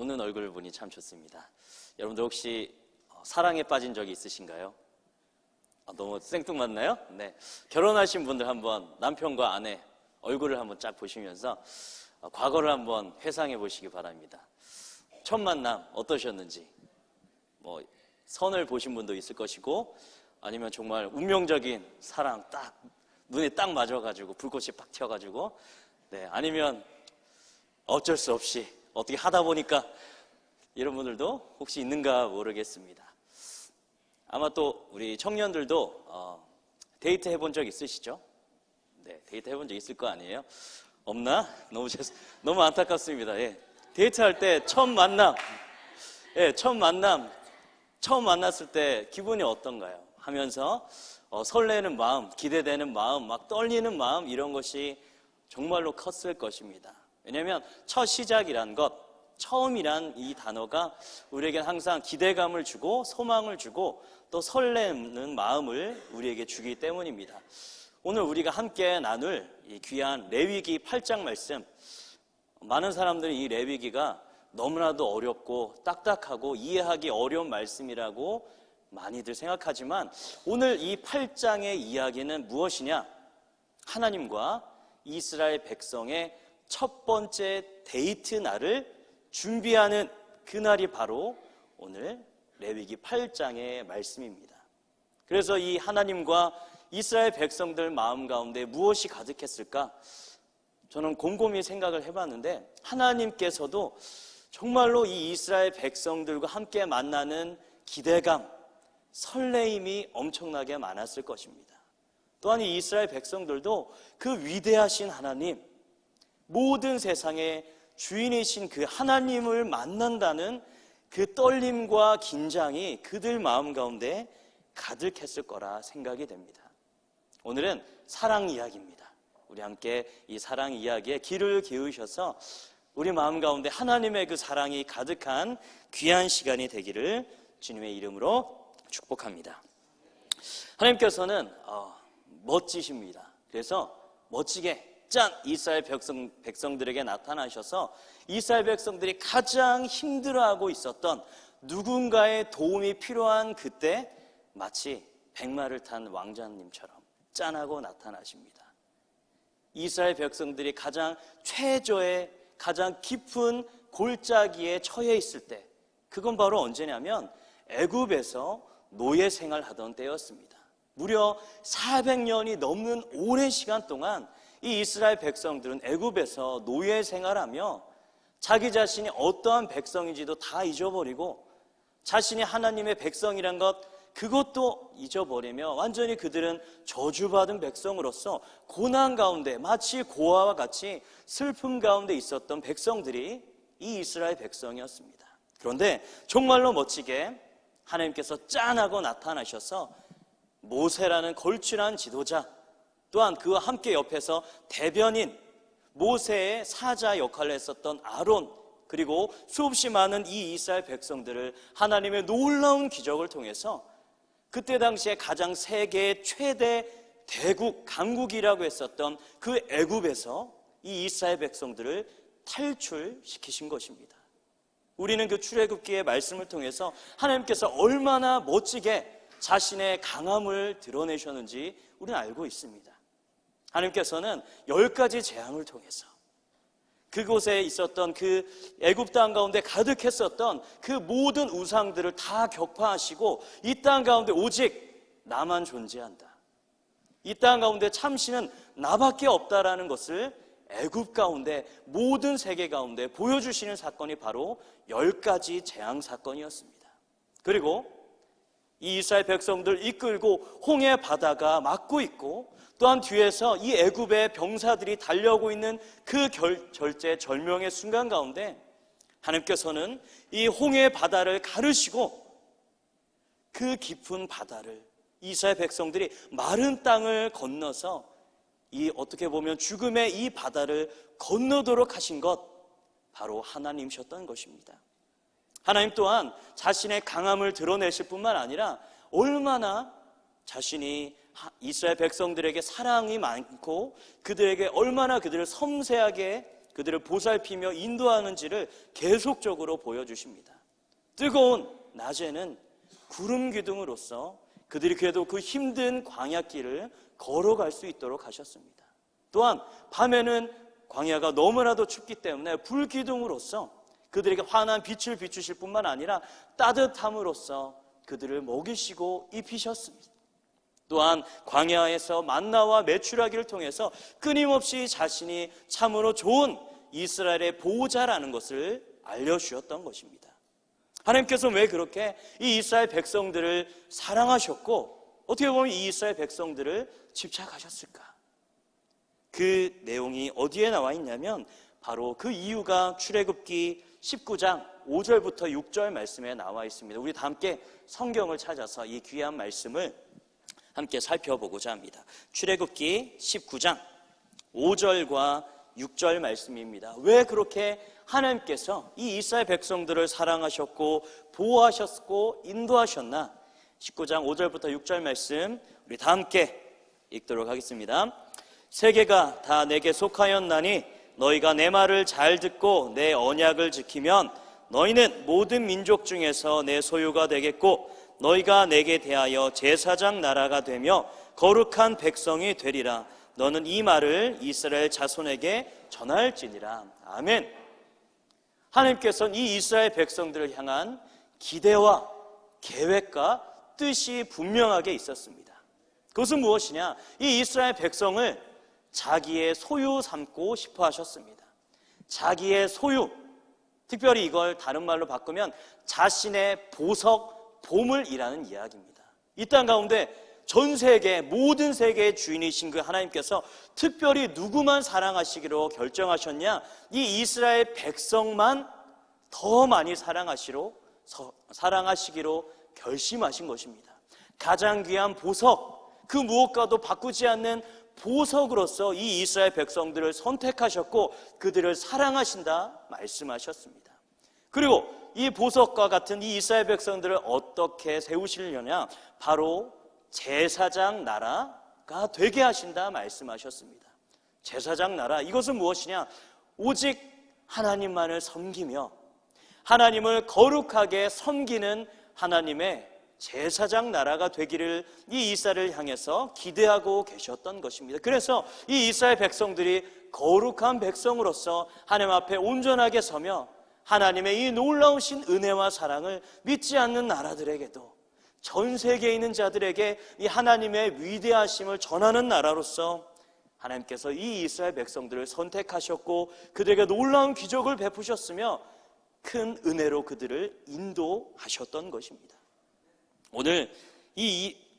웃는 얼굴을 보니 참 좋습니다. 여러분들 혹시 사랑에 빠진 적이 있으신가요? 너무 생뚱맞나요? 네. 결혼하신 분들 한번 남편과 아내 얼굴을 한번 쫙 보시면서 과거를 한번 회상해 보시기 바랍니다. 첫 만남 어떠셨는지, 선을 보신 분도 있을 것이고, 아니면 정말 운명적인 사랑 딱 눈에 딱 맞아가지고 불꽃이 팍 튀어가지고, 네, 아니면 어쩔 수 없이 어떻게 하다 보니까, 이런 분들도 혹시 있는가 모르겠습니다. 아마 또 우리 청년들도 데이트 해본 적 있으시죠? 네, 데이트 해본 적 있을 거 아니에요? 없나? 너무 안타깝습니다. 예. 데이트할 때 처음 만났을 때 기분이 어떤가요? 하면서 설레는 마음, 기대되는 마음, 막 떨리는 마음, 이런 것이 정말로 컸을 것입니다. 왜냐하면 첫 시작이란 것, 처음이란 이 단어가 우리에겐 항상 기대감을 주고 소망을 주고 또 설레는 마음을 우리에게 주기 때문입니다. 오늘 우리가 함께 나눌 이 귀한 레위기 8장 말씀, 많은 사람들이 이 레위기가 너무나도 어렵고 딱딱하고 이해하기 어려운 말씀이라고 많이들 생각하지만, 오늘 이 8장의 이야기는 무엇이냐? 하나님과 이스라엘 백성의 첫 번째 데이트 날을 준비하는 그날이 바로 오늘 레위기 8장의 말씀입니다. 그래서 이 하나님과 이스라엘 백성들 마음 가운데 무엇이 가득했을까? 저는 곰곰이 생각을 해봤는데, 하나님께서도 정말로 이 이스라엘 백성들과 함께 만나는 기대감, 설레임이 엄청나게 많았을 것입니다. 또한 이 이스라엘 백성들도 그 위대하신 하나님, 모든 세상의 주인이신 그 하나님을 만난다는 그 떨림과 긴장이 그들 마음 가운데 가득했을 거라 생각이 됩니다. 오늘은 사랑 이야기입니다. 우리 함께 이 사랑 이야기에 귀를 기울이셔서 우리 마음 가운데 하나님의 그 사랑이 가득한 귀한 시간이 되기를 주님의 이름으로 축복합니다. 하나님께서는 멋지십니다. 그래서 멋지게 이스라엘 백성들에게 나타나셔서 이스라엘 백성들이 가장 힘들어하고 있었던, 누군가의 도움이 필요한 그때 마치 백마를 탄 왕자님처럼 짠하고 나타나십니다. 이스라엘 백성들이 가장 최저의 가장 깊은 골짜기에 처해 있을 때, 그건 바로 언제냐면 애굽에서 노예 생활하던 때였습니다. 무려 400년이 넘는 오랜 시간 동안 이 이스라엘 백성들은 애굽에서 노예 생활하며 자기 자신이 어떠한 백성인지도 다 잊어버리고 자신이 하나님의 백성이란 것, 그것도 잊어버리며 완전히 그들은 저주받은 백성으로서 고난 가운데, 마치 고아와 같이 슬픔 가운데 있었던 백성들이 이 이스라엘 백성이었습니다. 그런데 정말로 멋지게 하나님께서 짠하고 나타나셔서 모세라는 걸출한 지도자, 또한 그와 함께 옆에서 대변인, 모세의 사자 역할을 했었던 아론, 그리고 수없이 많은 이 이스라엘 백성들을 하나님의 놀라운 기적을 통해서 그때 당시에 가장 세계 최대 대국, 강국이라고 했었던 그 애굽에서 이 이스라엘 백성들을 탈출시키신 것입니다. 우리는 그 출애굽기의 말씀을 통해서 하나님께서 얼마나 멋지게 자신의 강함을 드러내셨는지 우리는 알고 있습니다. 하나님께서는 10가지 재앙을 통해서 그곳에 있었던 그 애굽 땅 가운데 가득했었던 그 모든 우상들을 다 격파하시고, 이 땅 가운데 오직 나만 존재한다, 이 땅 가운데 참신은 나밖에 없다라는 것을 애굽 가운데, 모든 세계 가운데 보여주시는 사건이 바로 10가지 재앙 사건이었습니다. 그리고 이 이스라엘 백성들 이끌고 홍해 바다가 막고 있고, 또한 뒤에서 이 애굽의 병사들이 달려오고 있는 그 절제절명의 순간 가운데 하나님께서는 이 홍해 바다를 가르시고 그 깊은 바다를 이스라엘 백성들이 마른 땅을 건너서 이 어떻게 보면 죽음의 이 바다를 건너도록 하신 것, 바로 하나님이셨던 것입니다. 하나님 또한 자신의 강함을 드러내실 뿐만 아니라 얼마나 자신이 이스라엘 백성들에게 사랑이 많고 그들에게 얼마나 그들을 섬세하게 그들을 보살피며 인도하는지를 계속적으로 보여주십니다. 뜨거운 낮에는 구름 기둥으로서 그들이 그래도 그 힘든 광야길을 걸어갈 수 있도록 하셨습니다. 또한 밤에는 광야가 너무나도 춥기 때문에 불 기둥으로서 그들에게 환한 빛을 비추실 뿐만 아니라 따뜻함으로써 그들을 먹이시고 입히셨습니다. 또한 광야에서 만나와 메추라기를 통해서 끊임없이 자신이 참으로 좋은 이스라엘의 보호자라는 것을 알려주셨던 것입니다. 하나님께서 왜 그렇게 이 이스라엘 백성들을 사랑하셨고 어떻게 보면 이 이스라엘 백성들을 집착하셨을까? 그 내용이 어디에 나와 있냐면 바로 그 이유가 출애굽기 19장 5절부터 6절 말씀에 나와 있습니다. 우리 다 함께 성경을 찾아서 이 귀한 말씀을 함께 살펴보고자 합니다. 출애굽기 19장 5절과 6절 말씀입니다. 왜 그렇게 하나님께서 이 이스라엘 백성들을 사랑하셨고 보호하셨고 인도하셨나? 19장 5절부터 6절 말씀 우리 다 함께 읽도록 하겠습니다. 세계가 다 내게 속하였나니 너희가 내 말을 잘 듣고 내 언약을 지키면 너희는 모든 민족 중에서 내 소유가 되겠고 너희가 내게 대하여 제사장 나라가 되며 거룩한 백성이 되리라. 너는 이 말을 이스라엘 자손에게 전할지니라. 아멘. 하나님께서는 이 이스라엘 백성들을 향한 기대와 계획과 뜻이 분명하게 있었습니다. 그것은 무엇이냐? 이 이스라엘 백성을 자기의 소유 삼고 싶어 하셨습니다. 자기의 소유, 특별히 이걸 다른 말로 바꾸면 자신의 보석, 보물이라는 이야기입니다. 이 땅 가운데 전 세계, 모든 세계의 주인이신 그 하나님께서 특별히 누구만 사랑하시기로 결정하셨냐? 이 이스라엘 백성만 더 많이 사랑하시기로 결심하신 것입니다. 가장 귀한 보석, 그 무엇과도 바꾸지 않는 보석으로서 이 이스라엘 백성들을 선택하셨고 그들을 사랑하신다 말씀하셨습니다. 그리고 이 보석과 같은 이 이스라엘 백성들을 어떻게 세우시려냐? 바로 제사장 나라가 되게 하신다 말씀하셨습니다. 제사장 나라, 이것은 무엇이냐? 오직 하나님만을 섬기며 하나님을 거룩하게 섬기는 하나님의 제사장 나라가 되기를 이 이스라엘을 향해서 기대하고 계셨던 것입니다. 그래서 이 이스라엘 백성들이 거룩한 백성으로서 하나님 앞에 온전하게 서며 하나님의 이 놀라우신 은혜와 사랑을 믿지 않는 나라들에게도 전 세계에 있는 자들에게 이 하나님의 위대하심을 전하는 나라로서 하나님께서 이 이스라엘 백성들을 선택하셨고 그들에게 놀라운 기적을 베푸셨으며 큰 은혜로 그들을 인도하셨던 것입니다. 오늘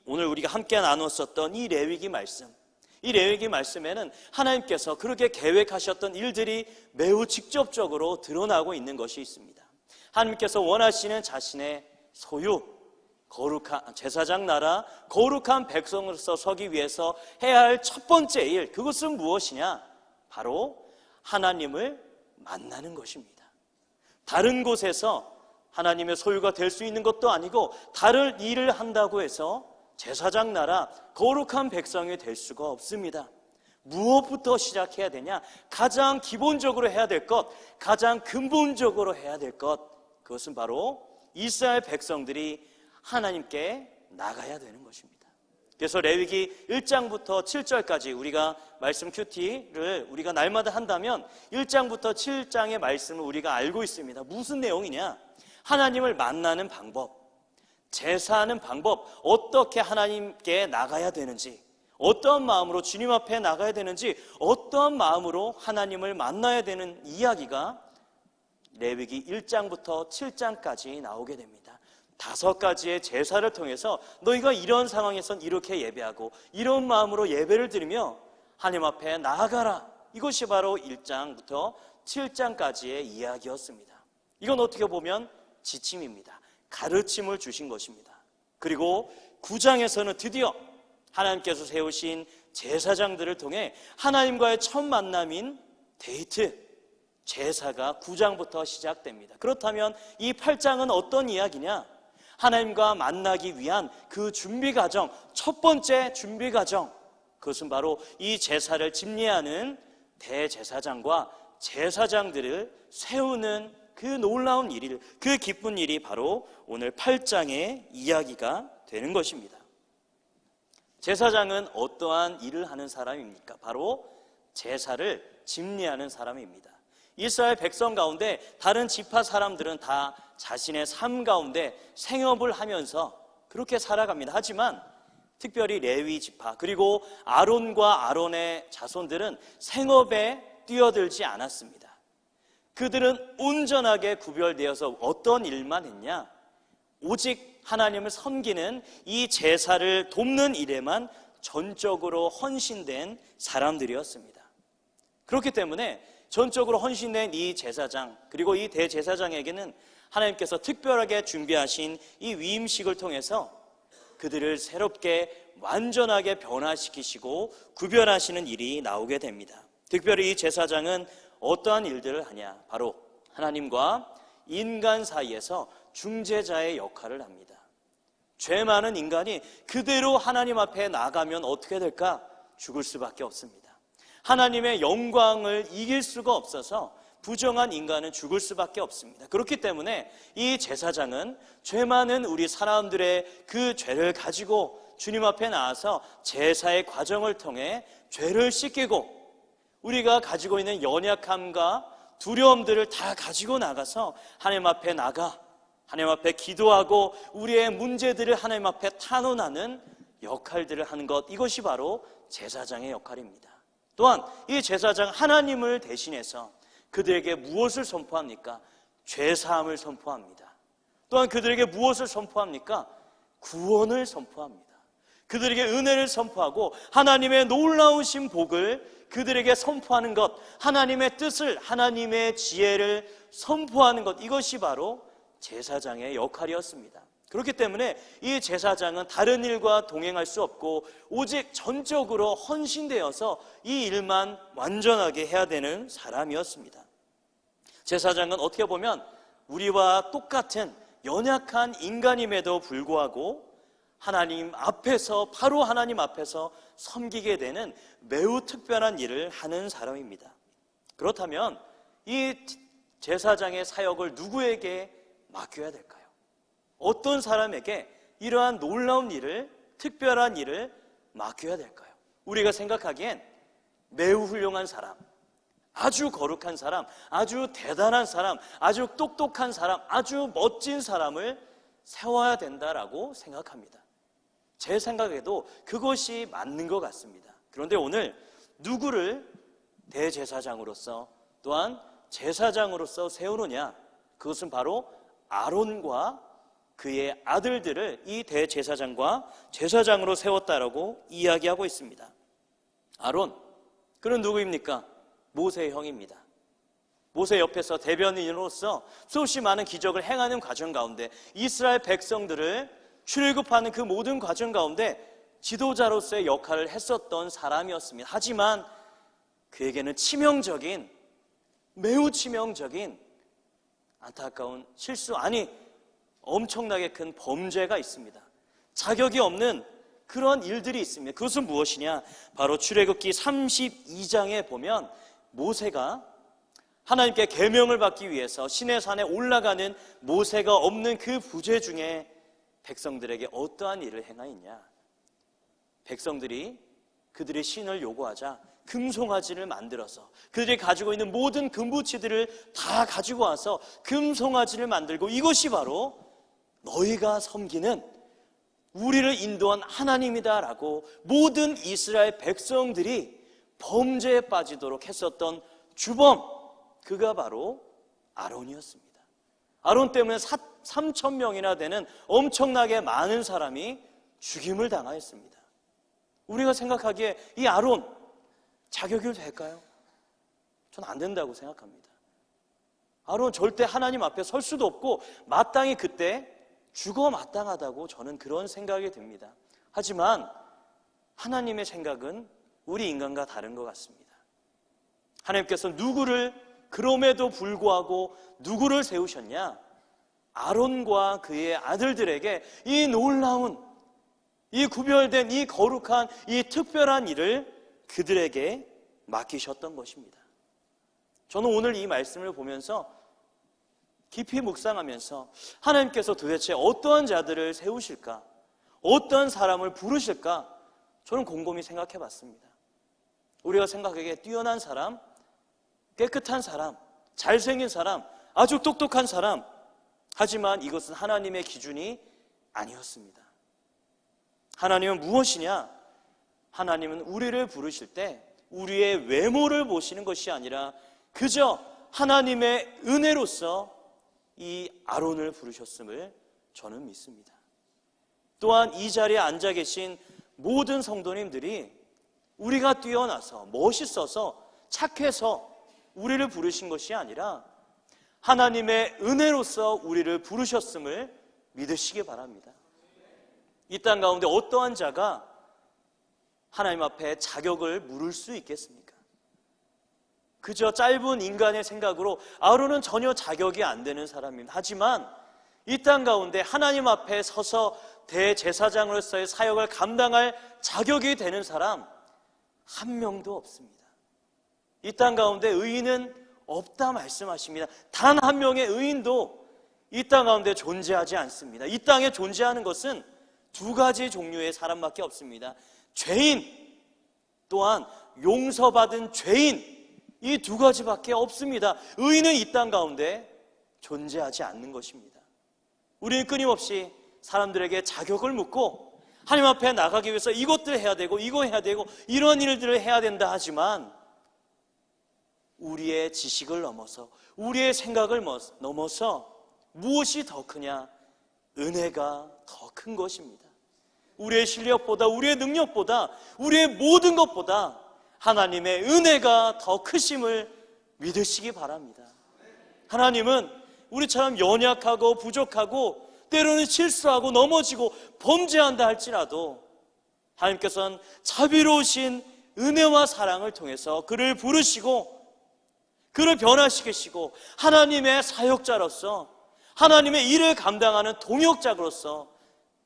우리가 함께 나눴었던 이 레위기 말씀, 이 레위기 말씀에는 하나님께서 그렇게 계획하셨던 일들이 매우 직접적으로 드러나고 있는 것이 있습니다. 하나님께서 원하시는 자신의 소유, 거룩한 제사장 나라, 거룩한 백성으로서 서기 위해서 해야 할 첫 번째 일, 그것은 무엇이냐? 바로 하나님을 만나는 것입니다. 다른 곳에서 하나님의 소유가 될 수 있는 것도 아니고 다른 일을 한다고 해서 제사장 나라, 거룩한 백성이 될 수가 없습니다. 무엇부터 시작해야 되냐? 가장 기본적으로 해야 될 것, 가장 근본적으로 해야 될 것, 그것은 바로 이스라엘 백성들이 하나님께 나가야 되는 것입니다. 그래서 레위기 1장부터 7절까지 우리가 말씀 큐티를 우리가 날마다 한다면 1장부터 7장의 말씀을 우리가 알고 있습니다. 무슨 내용이냐? 하나님을 만나는 방법, 제사하는 방법, 어떻게 하나님께 나가야 되는지, 어떠한 마음으로 주님 앞에 나가야 되는지, 어떠한 마음으로 하나님을 만나야 되는 이야기가 레위기 1장부터 7장까지 나오게 됩니다. 5가지의 제사를 통해서 너희가 이런 상황에선 이렇게 예배하고 이런 마음으로 예배를 드리며 하나님 앞에 나아가라. 이것이 바로 1장부터 7장까지의 이야기였습니다. 이건 어떻게 보면 지침입니다. 가르침을 주신 것입니다. 그리고 9장에서는 드디어 하나님께서 세우신 제사장들을 통해 하나님과의 첫 만남인 데이트, 제사가 9장부터 시작됩니다. 그렇다면 이 8장은 어떤 이야기냐? 하나님과 만나기 위한 그 준비 과정, 첫 번째 준비 과정, 그것은 바로 이 제사를 집례하는 대제사장과 제사장들을 세우는 그 놀라운 일, 그 기쁜 일이 바로 오늘 8장의 이야기가 되는 것입니다. 제사장은 어떠한 일을 하는 사람입니까? 바로 제사를 집례하는 사람입니다. 이스라엘 백성 가운데 다른 지파 사람들은 다 자신의 삶 가운데 생업을 하면서 그렇게 살아갑니다. 하지만 특별히 레위 지파 그리고 아론과 아론의 자손들은 생업에 뛰어들지 않았습니다. 그들은 온전하게 구별되어서 어떤 일만 했냐? 오직 하나님을 섬기는 이 제사를 돕는 일에만 전적으로 헌신된 사람들이었습니다. 그렇기 때문에 전적으로 헌신된 이 제사장 그리고 이 대제사장에게는 하나님께서 특별하게 준비하신 이 위임식을 통해서 그들을 새롭게 완전하게 변화시키시고 구별하시는 일이 나오게 됩니다. 특별히 이 제사장은 어떠한 일들을 하냐? 바로 하나님과 인간 사이에서 중재자의 역할을 합니다. 죄 많은 인간이 그대로 하나님 앞에 나가면 어떻게 될까? 죽을 수밖에 없습니다. 하나님의 영광을 이길 수가 없어서 부정한 인간은 죽을 수밖에 없습니다. 그렇기 때문에 이 제사장은 죄 많은 우리 사람들의 그 죄를 가지고 주님 앞에 나와서 제사의 과정을 통해 죄를 씻기고 우리가 가지고 있는 연약함과 두려움들을 다 가지고 나가서 하나님 앞에 나가 하나님 앞에 기도하고 우리의 문제들을 하나님 앞에 탄원하는 역할들을 하는 것, 이것이 바로 제사장의 역할입니다. 또한 이 제사장 하나님을 대신해서 그들에게 무엇을 선포합니까? 죄사함을 선포합니다. 또한 그들에게 무엇을 선포합니까? 구원을 선포합니다. 그들에게 은혜를 선포하고 하나님의 놀라우신 복을 그들에게 선포하는 것, 하나님의 뜻을, 하나님의 지혜를 선포하는 것, 이것이 바로 제사장의 역할이었습니다. 그렇기 때문에 이 제사장은 다른 일과 동행할 수 없고 오직 전적으로 헌신되어서 이 일만 완전하게 해야 되는 사람이었습니다. 제사장은 어떻게 보면 우리와 똑같은 연약한 인간임에도 불구하고 하나님 앞에서, 바로 하나님 앞에서 섬기게 되는 매우 특별한 일을 하는 사람입니다. 그렇다면 이 제사장의 사역을 누구에게 맡겨야 될까요? 어떤 사람에게 이러한 놀라운 일을, 특별한 일을 맡겨야 될까요? 우리가 생각하기엔 매우 훌륭한 사람, 아주 거룩한 사람, 아주 대단한 사람, 아주 똑똑한 사람, 아주 멋진 사람을 세워야 된다라고 생각합니다. 제 생각에도 그것이 맞는 것 같습니다. 그런데 오늘 누구를 대제사장으로서 또한 제사장으로서 세우느냐? 그것은 바로 아론과 그의 아들들을 이 대제사장과 제사장으로 세웠다라고 이야기하고 있습니다. 아론, 그는 누구입니까? 모세의 형입니다. 모세 옆에서 대변인으로서 수없이 많은 기적을 행하는 과정 가운데 이스라엘 백성들을 출애굽하는 그 모든 과정 가운데 지도자로서의 역할을 했었던 사람이었습니다. 하지만 그에게는 치명적인, 매우 치명적인 안타까운 실수, 아니 엄청나게 큰 범죄가 있습니다. 자격이 없는 그런 일들이 있습니다. 그것은 무엇이냐? 바로 출애굽기 32장에 보면 모세가 하나님께 계명을 받기 위해서 시내산에 올라가는 모세가 없는 그 부재 중에 백성들에게 어떠한 일을 행하였냐? 백성들이 그들의 신을 요구하자 금송아지를 만들어서 그들이 가지고 있는 모든 금부치들을 다 가지고 와서 금송아지를 만들고, 이것이 바로 너희가 섬기는 우리를 인도한 하나님이다라고 모든 이스라엘 백성들이 범죄에 빠지도록 했었던 주범, 그가 바로 아론이었습니다. 아론 때문에 3,000명이나 되는 엄청나게 많은 사람이 죽임을 당하였습니다. 우리가 생각하기에 이 아론 자격이 될까요? 저는 안 된다고 생각합니다. 아론 절대 하나님 앞에 설 수도 없고 마땅히 그때 죽어 마땅하다고 저는 그런 생각이 듭니다. 하지만 하나님의 생각은 우리 인간과 다른 것 같습니다. 하나님께서 누구를, 그럼에도 불구하고 누구를 세우셨냐? 아론과 그의 아들들에게 이 놀라운, 이 구별된, 이 거룩한, 이 특별한 일을 그들에게 맡기셨던 것입니다. 저는 오늘 이 말씀을 보면서 깊이 묵상하면서 하나님께서 도대체 어떠한 자들을 세우실까? 어떤 사람을 부르실까? 저는 곰곰이 생각해 봤습니다. 우리가 생각하기에 뛰어난 사람, 깨끗한 사람, 잘생긴 사람, 아주 똑똑한 사람. 하지만 이것은 하나님의 기준이 아니었습니다. 하나님은 무엇이냐? 하나님은 우리를 부르실 때 우리의 외모를 보시는 것이 아니라 그저 하나님의 은혜로서 이 아론을 부르셨음을 저는 믿습니다. 또한 이 자리에 앉아 계신 모든 성도님들이 우리가 뛰어나서 멋있어서 착해서 우리를 부르신 것이 아니라 하나님의 은혜로서 우리를 부르셨음을 믿으시기 바랍니다. 이 땅 가운데 어떠한 자가 하나님 앞에 자격을 물을 수 있겠습니까? 그저 짧은 인간의 생각으로 아론은 전혀 자격이 안 되는 사람입니다. 하지만 이 땅 가운데 하나님 앞에 서서 대제사장으로서의 사역을 감당할 자격이 되는 사람 한 명도 없습니다. 이 땅 가운데 의인은 없다 말씀하십니다. 단 한 명의 의인도 이 땅 가운데 존재하지 않습니다. 이 땅에 존재하는 것은 두 가지 종류의 사람밖에 없습니다. 죄인 또한 용서받은 죄인, 이 두 가지밖에 없습니다. 의인은 이 땅 가운데 존재하지 않는 것입니다. 우리는 끊임없이 사람들에게 자격을 묻고 하나님 앞에 나가기 위해서 이것들 해야 되고 이거 해야 되고 이런 일들을 해야 된다 하지만 우리의 지식을 넘어서 우리의 생각을 넘어서 무엇이 더 크냐? 은혜가 더 큰 것입니다. 우리의 실력보다 우리의 능력보다 우리의 모든 것보다 하나님의 은혜가 더 크심을 믿으시기 바랍니다. 하나님은 우리처럼 연약하고 부족하고 때로는 실수하고 넘어지고 범죄한다 할지라도 하나님께서는 자비로우신 은혜와 사랑을 통해서 그를 부르시고 그를 변화시키시고 하나님의 사역자로서 하나님의 일을 감당하는 동역자로서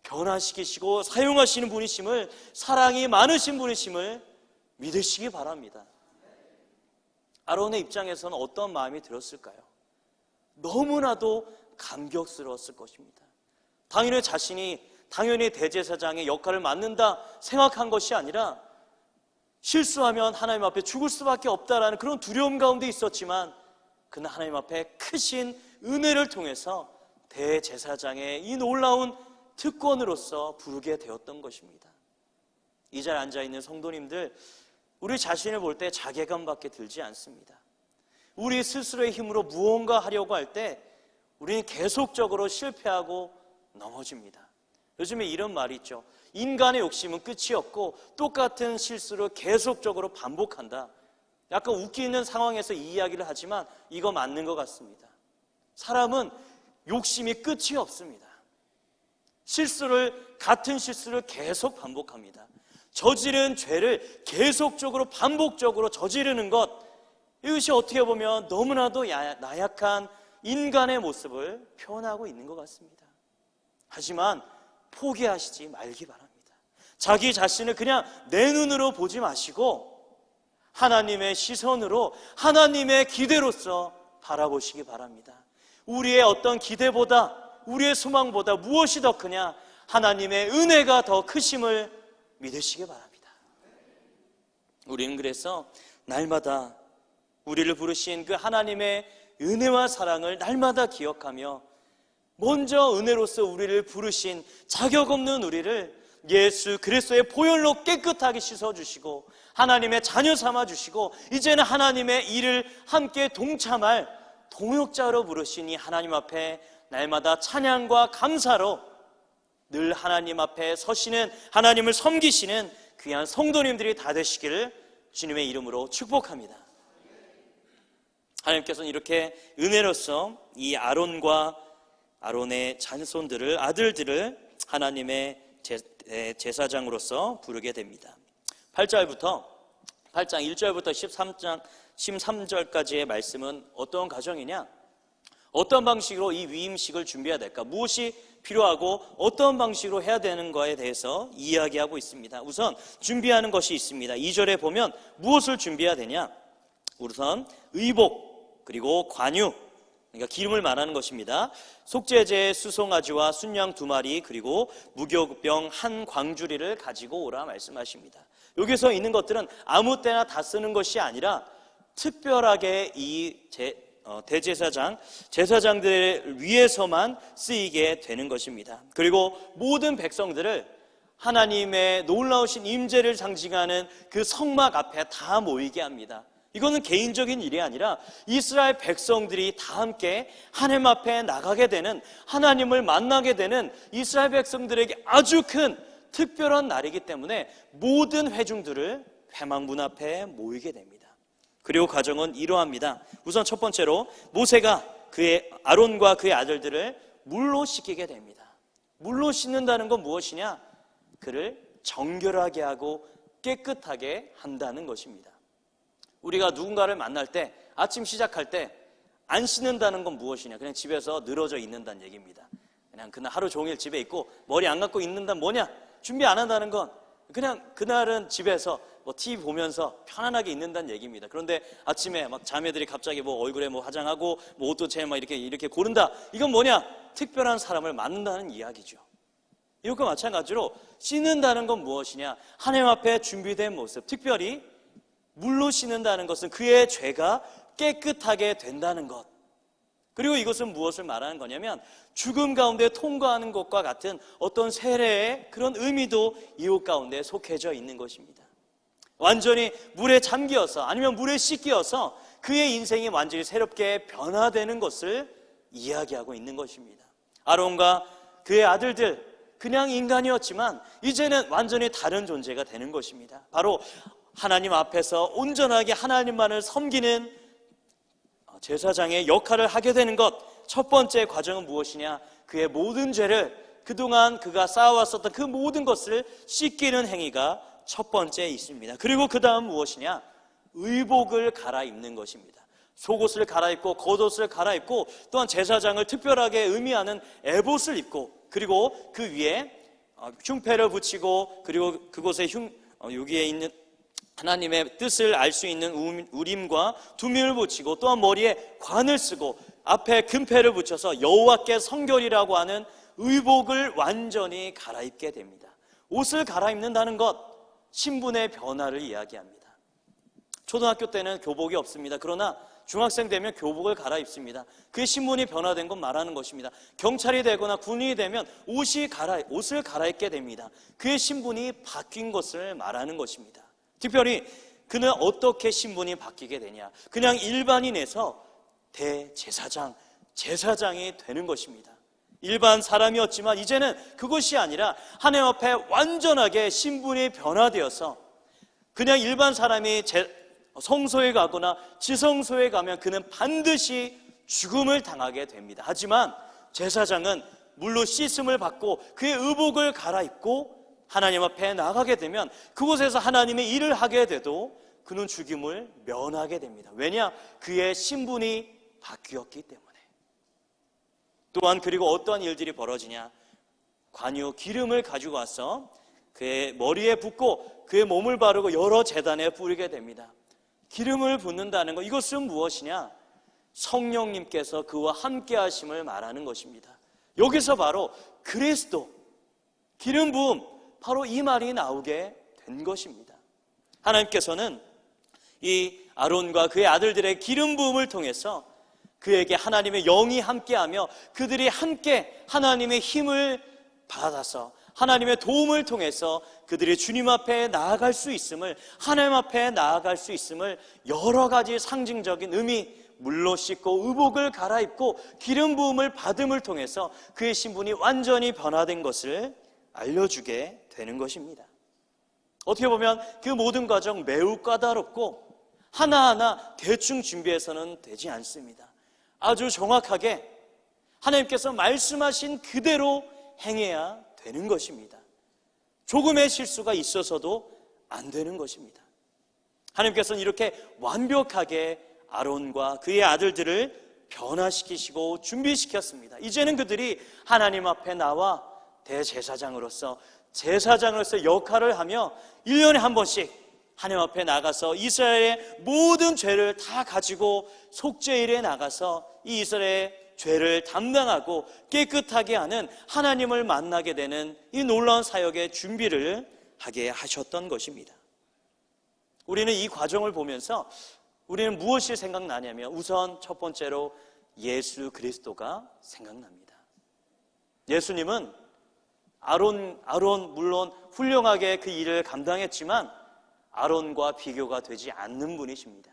변화시키시고 사용하시는 분이심을, 사랑이 많으신 분이심을 믿으시기 바랍니다. 아론의 입장에서는 어떤 마음이 들었을까요? 너무나도 감격스러웠을 것입니다. 당연히 자신이 대제사장의 역할을 맡는다 생각한 것이 아니라 실수하면 하나님 앞에 죽을 수밖에 없다라는 그런 두려움 가운데 있었지만 그는 하나님 앞에 크신 은혜를 통해서 대제사장의 이 놀라운 특권으로서 부르게 되었던 것입니다. 이 자리에 앉아있는 성도님들, 우리 자신을 볼 때 자괴감밖에 들지 않습니다. 우리 스스로의 힘으로 무언가 하려고 할 때 우리는 계속적으로 실패하고 넘어집니다. 요즘에 이런 말이 있죠. 인간의 욕심은 끝이 없고 똑같은 실수를 계속적으로 반복한다. 약간 웃기는 상황에서 이 이야기를 하지만 이거 맞는 것 같습니다. 사람은 욕심이 끝이 없습니다. 같은 실수를 계속 반복합니다. 저지른 죄를 계속적으로 반복적으로 저지르는 것, 이것이 어떻게 보면 너무나도 나약한 인간의 모습을 표현하고 있는 것 같습니다. 하지만 포기하시지 말기 바랍니다. 자기 자신을 그냥 내 눈으로 보지 마시고 하나님의 시선으로 하나님의 기대로서 바라보시기 바랍니다. 우리의 어떤 기대보다 우리의 소망보다 무엇이 더 크냐? 하나님의 은혜가 더 크심을 믿으시기 바랍니다. 우리는 그래서 날마다 우리를 부르신 그 하나님의 은혜와 사랑을 날마다 기억하며 먼저 은혜로서 우리를 부르신 자격 없는 우리를 예수 그리스도의 보혈로 깨끗하게 씻어주시고 하나님의 자녀 삼아주시고 이제는 하나님의 일을 함께 동참할 동역자로 부르시니 하나님 앞에 날마다 찬양과 감사로 늘 하나님 앞에 서시는, 하나님을 섬기시는 귀한 성도님들이 다 되시기를 주님의 이름으로 축복합니다. 하나님께서는 이렇게 은혜로서 이 아론과 아론의 자손들을, 아들들을 하나님의 제사장으로서 부르게 됩니다. 8장 1절부터 13절까지의 말씀은 어떤 과정이냐? 어떤 방식으로 이 위임식을 준비해야 될까? 무엇이 필요하고 어떤 방식으로 해야 되는 거에 대해서 이야기하고 있습니다. 우선 준비하는 것이 있습니다. 2절에 보면 무엇을 준비해야 되냐? 우선 의복, 그리고 관유, 그러니까 기름을 말하는 것입니다. 속죄제의 수송아지와 순양 2마리, 그리고 무교병 1광주리를 가지고 오라 말씀하십니다. 여기서 있는 것들은 아무 때나 다 쓰는 것이 아니라 특별하게 이 대제사장, 제사장들을 위해서만 쓰이게 되는 것입니다. 그리고 모든 백성들을 하나님의 놀라우신 임재를 상징하는 그 성막 앞에 다 모이게 합니다. 이거는 개인적인 일이 아니라 이스라엘 백성들이 다 함께 하나님 앞에 나가게 되는, 하나님을 만나게 되는 이스라엘 백성들에게 아주 큰 특별한 날이기 때문에 모든 회중들을 회막문 앞에 모이게 됩니다. 그리고 과정은 이러합니다. 우선 첫 번째로 모세가 아론과 그의 아들들을 물로 씻기게 됩니다. 물로 씻는다는 건 무엇이냐? 그를 정결하게 하고 깨끗하게 한다는 것입니다. 우리가 누군가를 만날 때, 아침 시작할 때 안 씻는다는 건 무엇이냐? 그냥 집에서 늘어져 있는다는 얘기입니다. 그냥 그날 하루 종일 집에 있고 머리 안 감고 있는다는 뭐냐? 준비 안 한다는 건 그냥 그날은 집에서 TV 보면서 편안하게 있는다는 얘기입니다. 그런데 아침에 막 자매들이 갑자기 얼굴에 화장하고 옷도 막 이렇게 고른다. 이건 뭐냐? 특별한 사람을 만난다는 이야기죠. 이것과 마찬가지로 씻는다는 건 무엇이냐? 하나님 앞에 준비된 모습, 특별히 물로 씻는다는 것은 그의 죄가 깨끗하게 된다는 것. 그리고 이것은 무엇을 말하는 거냐면 죽음 가운데 통과하는 것과 같은 어떤 세례의 그런 의미도 이것 가운데 속해져 있는 것입니다. 완전히 물에 잠기어서, 아니면 물에 씻기어서 그의 인생이 완전히 새롭게 변화되는 것을 이야기하고 있는 것입니다. 아론과 그의 아들들, 그냥 인간이었지만 이제는 완전히 다른 존재가 되는 것입니다. 바로 하나님 앞에서 온전하게 하나님만을 섬기는 제사장의 역할을 하게 되는 것. 첫 번째 과정은 무엇이냐? 그의 모든 죄를, 그동안 그가 쌓아왔었던 그 모든 것을 씻기는 행위가 첫 번째 있습니다. 그리고 그 다음 무엇이냐? 의복을 갈아입는 것입니다. 속옷을 갈아입고 겉옷을 갈아입고 또한 제사장을 특별하게 의미하는 에봇을 입고, 그리고 그 위에 흉패를 붙이고, 그리고 그곳에 여기에 있는 하나님의 뜻을 알 수 있는 우림과 두밈을 붙이고, 또한 머리에 관을 쓰고 앞에 금패를 붙여서 여호와께 성결이라고 하는 의복을 완전히 갈아입게 됩니다. 옷을 갈아입는다는 것, 신분의 변화를 이야기합니다. 초등학교 때는 교복이 없습니다. 그러나 중학생 되면 교복을 갈아입습니다. 그의 신분이 변화된 건 말하는 것입니다. 경찰이 되거나 군인이 되면 옷을 갈아입게 됩니다. 그의 신분이 바뀐 것을 말하는 것입니다. 특별히 그는 어떻게 신분이 바뀌게 되냐? 그냥 일반인에서 대제사장, 제사장이 되는 것입니다. 일반 사람이었지만 이제는 그것이 아니라 하나님 앞에 완전하게 신분이 변화되어서 그냥 일반 사람이 성소에 가거나 지성소에 가면 그는 반드시 죽음을 당하게 됩니다. 하지만 제사장은 물로 씻음을 받고 그의 의복을 갈아입고 하나님 앞에 나가게 되면 그곳에서 하나님의 일을 하게 돼도 그는 죽임을 면하게 됩니다. 왜냐? 그의 신분이 바뀌었기 때문에. 또한 그리고 어떠한 일들이 벌어지냐? 관유 기름을 가지고 와서 그의 머리에 붓고 그의 몸을 바르고 여러 제단에 뿌리게 됩니다. 기름을 붓는다는 것, 이것은 무엇이냐? 성령님께서 그와 함께 하심을 말하는 것입니다. 여기서 바로 그리스도, 기름 부음, 바로 이 말이 나오게 된 것입니다. 하나님께서는 이 아론과 그의 아들들의 기름 부음을 통해서 그에게 하나님의 영이 함께하며 그들이 함께 하나님의 힘을 받아서 하나님의 도움을 통해서 그들이 주님 앞에 나아갈 수 있음을, 하나님 앞에 나아갈 수 있음을 여러 가지 상징적인 의미, 물로 씻고 의복을 갈아입고 기름 부음을 받음을 통해서 그의 신분이 완전히 변화된 것을 알려주게 되는 것입니다. 어떻게 보면 그 모든 과정 매우 까다롭고 하나하나 대충 준비해서는 되지 않습니다. 아주 정확하게 하나님께서 말씀하신 그대로 행해야 되는 것입니다. 조금의 실수가 있어서도 안 되는 것입니다. 하나님께서는 이렇게 완벽하게 아론과 그의 아들들을 변화시키시고 준비시켰습니다. 이제는 그들이 하나님 앞에 나와 제사장으로서 역할을 하며 1년에 한 번씩 하나님 앞에 나가서 이스라엘의 모든 죄를 다 가지고 속죄일에 나가서 이 이스라엘의 죄를 담당하고 깨끗하게 하는 하나님을 만나게 되는 이 놀라운 사역의 준비를 하게 하셨던 것입니다. 우리는 이 과정을 보면서 우리는 무엇이 생각나냐면 우선 첫 번째로 예수 그리스도가 생각납니다. 예수님은 아론 물론 훌륭하게 그 일을 감당했지만 아론과 비교가 되지 않는 분이십니다.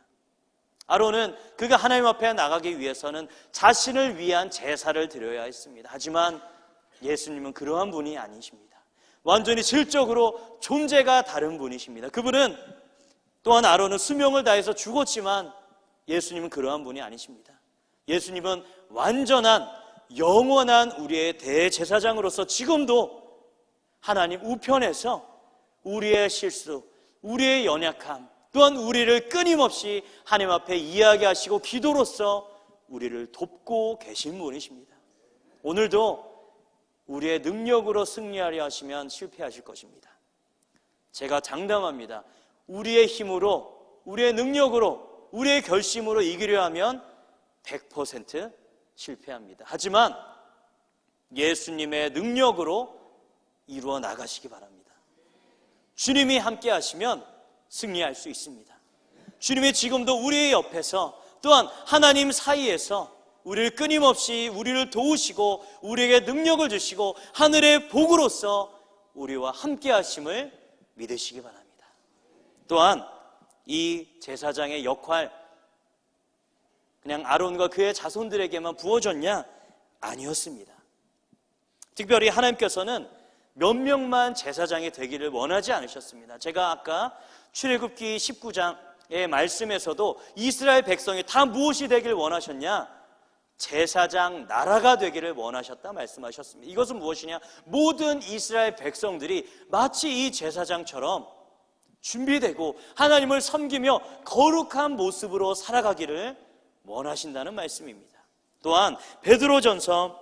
아론은 그가 하나님 앞에 나가기 위해서는 자신을 위한 제사를 드려야 했습니다. 하지만 예수님은 그러한 분이 아니십니다. 완전히 질적으로 존재가 다른 분이십니다. 그분은 또한 아론은 수명을 다해서 죽었지만 예수님은 그러한 분이 아니십니다. 예수님은 완전한 영원한 우리의 대제사장으로서 지금도 하나님 우편에서 우리의 실수, 우리의 연약함, 또한 우리를 끊임없이 하나님 앞에 이야기하시고 기도로서 우리를 돕고 계신 분이십니다. 오늘도 우리의 능력으로 승리하려 하시면 실패하실 것입니다. 제가 장담합니다. 우리의 힘으로, 우리의 능력으로, 우리의 결심으로 이기려 하면 100% 실패합니다. 하지만 예수님의 능력으로 이루어 나가시기 바랍니다. 주님이 함께 하시면 승리할 수 있습니다. 주님이 지금도 우리의 옆에서 또한 하나님 사이에서 우리를 끊임없이 우리를 도우시고 우리에게 능력을 주시고 하늘의 복으로서 우리와 함께 하심을 믿으시기 바랍니다. 또한 이 제사장의 역할 그냥 아론과 그의 자손들에게만 부어졌냐? 아니었습니다. 특별히 하나님께서는 몇 명만 제사장이 되기를 원하지 않으셨습니다. 제가 아까 출애굽기 19장의 말씀에서도 이스라엘 백성이 다 무엇이 되기를 원하셨냐? 제사장 나라가 되기를 원하셨다 말씀하셨습니다. 이것은 무엇이냐? 모든 이스라엘 백성들이 마치 이 제사장처럼 준비되고 하나님을 섬기며 거룩한 모습으로 살아가기를 원하신다는 말씀입니다. 또한 베드로전서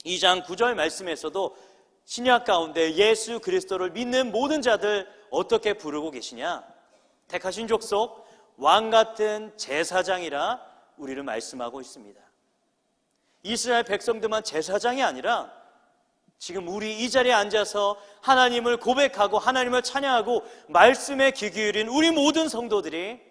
2장 9절 말씀에서도 신약 가운데 예수 그리스도를 믿는 모든 자들 어떻게 부르고 계시냐? 택하신 족속 왕같은 제사장이라 우리를 말씀하고 있습니다. 이스라엘 백성들만 제사장이 아니라 지금 우리 이 자리에 앉아서 하나님을 고백하고 하나님을 찬양하고 말씀에 귀 기울인 우리 모든 성도들이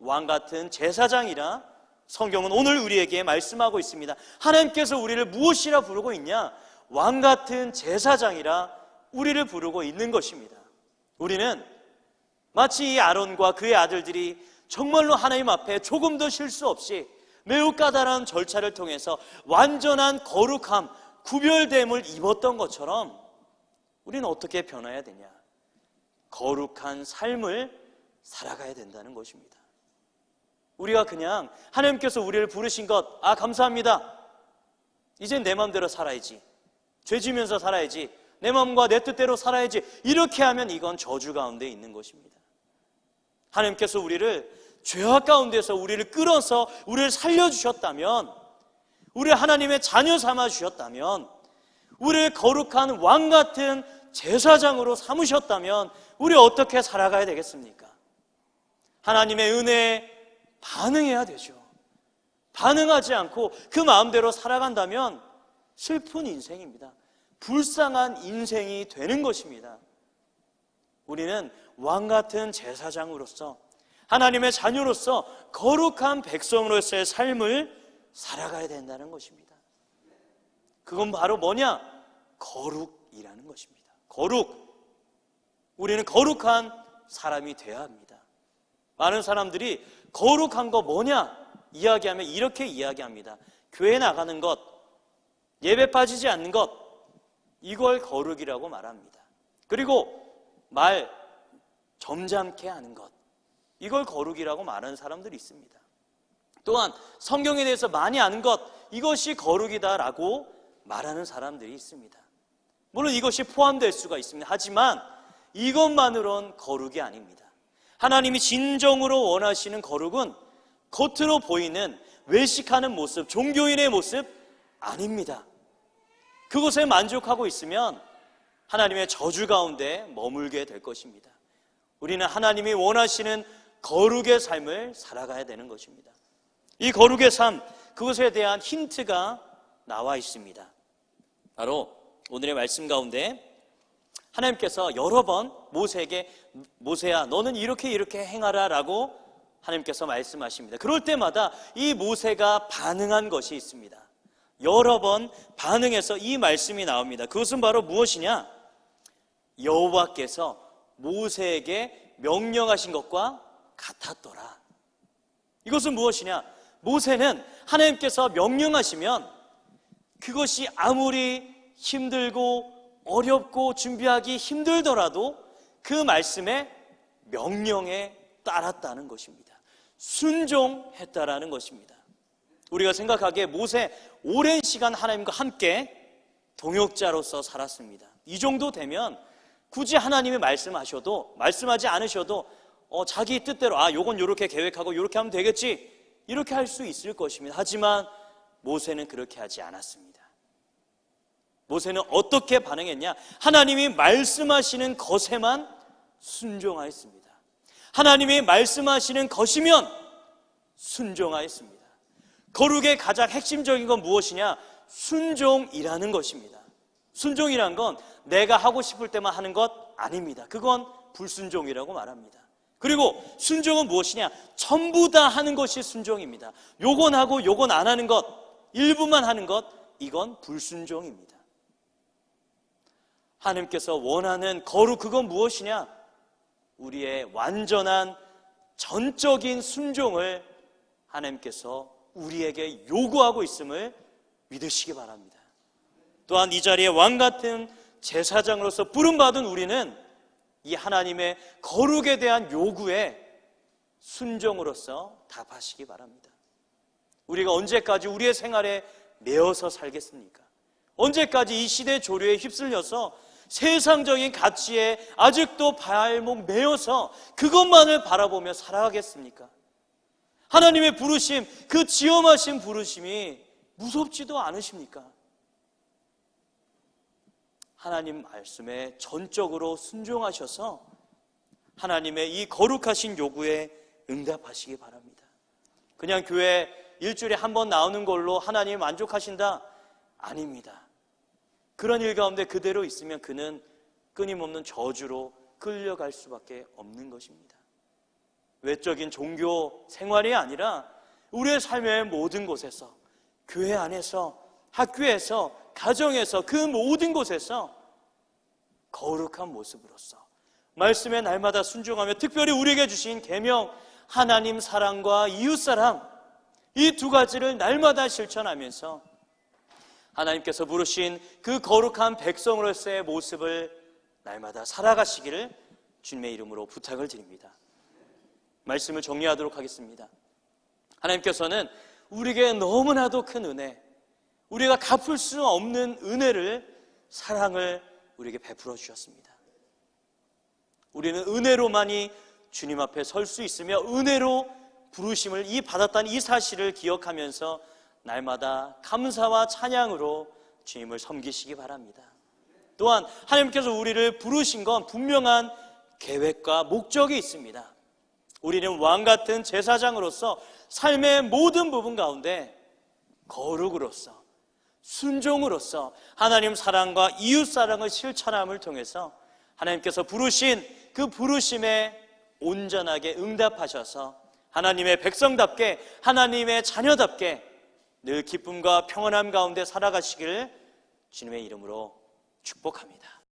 왕같은 제사장이라 성경은 오늘 우리에게 말씀하고 있습니다. 하나님께서 우리를 무엇이라 부르고 있냐? 왕같은 제사장이라 우리를 부르고 있는 것입니다. 우리는 마치 이 아론과 그의 아들들이 정말로 하나님 앞에 조금도 실수 없이 매우 까다로운 절차를 통해서 완전한 거룩함, 구별됨을 입었던 것처럼 우리는 어떻게 변해야 되냐? 거룩한 삶을 살아가야 된다는 것입니다. 우리가 그냥 하나님께서 우리를 부르신 것, 감사합니다. 이젠 내 마음대로 살아야지. 죄 지면서 살아야지. 내 마음과 내 뜻대로 살아야지. 이렇게 하면 이건 저주 가운데 있는 것입니다. 하나님께서 우리를 죄악 가운데서 우리를 끌어서 우리를 살려주셨다면, 우리 하나님의 자녀 삼아주셨다면, 우리를 거룩한 왕같은 제사장으로 삼으셨다면 우리 어떻게 살아가야 되겠습니까? 하나님의 은혜에 반응해야 되죠. 반응하지 않고 그 마음대로 살아간다면 슬픈 인생입니다. 불쌍한 인생이 되는 것입니다. 우리는 왕같은 제사장으로서 하나님의 자녀로서 거룩한 백성으로서의 삶을 살아가야 된다는 것입니다. 그건 바로 뭐냐? 거룩이라는 것입니다. 거룩. 우리는 거룩한 사람이 되어야 합니다. 많은 사람들이 거룩한 거 뭐냐? 이야기하면 이렇게 이야기합니다. 교회 나가는 것, 예배 빠지지 않는 것, 이걸 거룩이라고 말합니다. 그리고 말 점잖게 하는 것, 이걸 거룩이라고 말하는 사람들이 있습니다. 또한 성경에 대해서 많이 아는 것, 이것이 거룩이다라고 말하는 사람들이 있습니다. 물론 이것이 포함될 수가 있습니다. 하지만 이것만으론 거룩이 아닙니다. 하나님이 진정으로 원하시는 거룩은 겉으로 보이는 외식하는 모습, 종교인의 모습 아닙니다. 그것에 만족하고 있으면 하나님의 저주 가운데 머물게 될 것입니다. 우리는 하나님이 원하시는 거룩의 삶을 살아가야 되는 것입니다. 이 거룩의 삶, 그것에 대한 힌트가 나와 있습니다. 바로 오늘의 말씀 가운데 하나님께서 여러 번 모세에게 모세야 너는 이렇게 행하라 라고 하나님께서 말씀하십니다. 그럴 때마다 이 모세가 반응한 것이 있습니다. 여러 번 반응해서 이 말씀이 나옵니다. 그것은 바로 무엇이냐? 여호와께서 모세에게 명령하신 것과 같았더라. 이것은 무엇이냐? 모세는 하나님께서 명령하시면 그것이 아무리 힘들고 어렵고 준비하기 힘들더라도 그 말씀에 명령에 따랐다는 것입니다. 순종했다라는 것입니다. 우리가 생각하기에 모세 오랜 시간 하나님과 함께 동역자로서 살았습니다. 이 정도 되면 굳이 하나님이 말씀하지 않으셔도 자기 뜻대로 요건 요렇게 계획하고 요렇게 하면 되겠지 이렇게 할 수 있을 것입니다. 하지만 모세는 그렇게 하지 않았습니다. 모세는 어떻게 반응했냐? 하나님이 말씀하시는 것에만 순종하였습니다. 하나님이 말씀하시는 것이면 순종하였습니다. 거룩의 가장 핵심적인 건 무엇이냐? 순종이라는 것입니다. 순종이란 건 내가 하고 싶을 때만 하는 것 아닙니다. 그건 불순종이라고 말합니다. 그리고 순종은 무엇이냐? 전부 다 하는 것이 순종입니다. 요건 하고 요건 안 하는 것, 일부만 하는 것, 이건 불순종입니다. 하나님께서 원하는 거룩, 그건 무엇이냐? 우리의 완전한 전적인 순종을 하나님께서 우리에게 요구하고 있음을 믿으시기 바랍니다. 또한 이 자리에 왕같은 제사장으로서 부름받은 우리는 이 하나님의 거룩에 대한 요구에 순종으로서 답하시기 바랍니다. 우리가 언제까지 우리의 생활에 매여서 살겠습니까? 언제까지 이 시대 조류에 휩쓸려서 세상적인 가치에 아직도 발목 매여서 그것만을 바라보며 살아가겠습니까? 하나님의 부르심, 그 지엄하신 부르심이 무섭지도 않으십니까? 하나님 말씀에 전적으로 순종하셔서 하나님의 이 거룩하신 요구에 응답하시기 바랍니다. 그냥 교회 일주일에 한 번 나오는 걸로 하나님 만족하신다? 아닙니다. 그런 일 가운데 그대로 있으면 그는 끊임없는 저주로 끌려갈 수밖에 없는 것입니다. 외적인 종교 생활이 아니라 우리의 삶의 모든 곳에서, 교회 안에서, 학교에서, 가정에서, 그 모든 곳에서 거룩한 모습으로서 말씀에 날마다 순종하며 특별히 우리에게 주신 계명, 하나님 사랑과 이웃 사랑, 이 두 가지를 날마다 실천하면서 하나님께서 부르신 그 거룩한 백성으로서의 모습을 날마다 살아가시기를 주님의 이름으로 부탁을 드립니다. 말씀을 정리하도록 하겠습니다. 하나님께서는 우리에게 너무나도 큰 은혜, 우리가 갚을 수 없는 은혜를, 사랑을 우리에게 베풀어 주셨습니다. 우리는 은혜로만이 주님 앞에 설 수 있으며 은혜로 부르심을 받았다는 이 사실을 기억하면서 날마다 감사와 찬양으로 주님을 섬기시기 바랍니다. 또한 하나님께서 우리를 부르신 건 분명한 계획과 목적이 있습니다. 우리는 왕같은 제사장으로서 삶의 모든 부분 가운데 거룩으로서, 순종으로서 하나님 사랑과 이웃 사랑을 실천함을 통해서 하나님께서 부르신 그 부르심에 온전하게 응답하셔서 하나님의 백성답게, 하나님의 자녀답게 늘 기쁨과 평안함 가운데 살아가시기를 주님의 이름으로 축복합니다.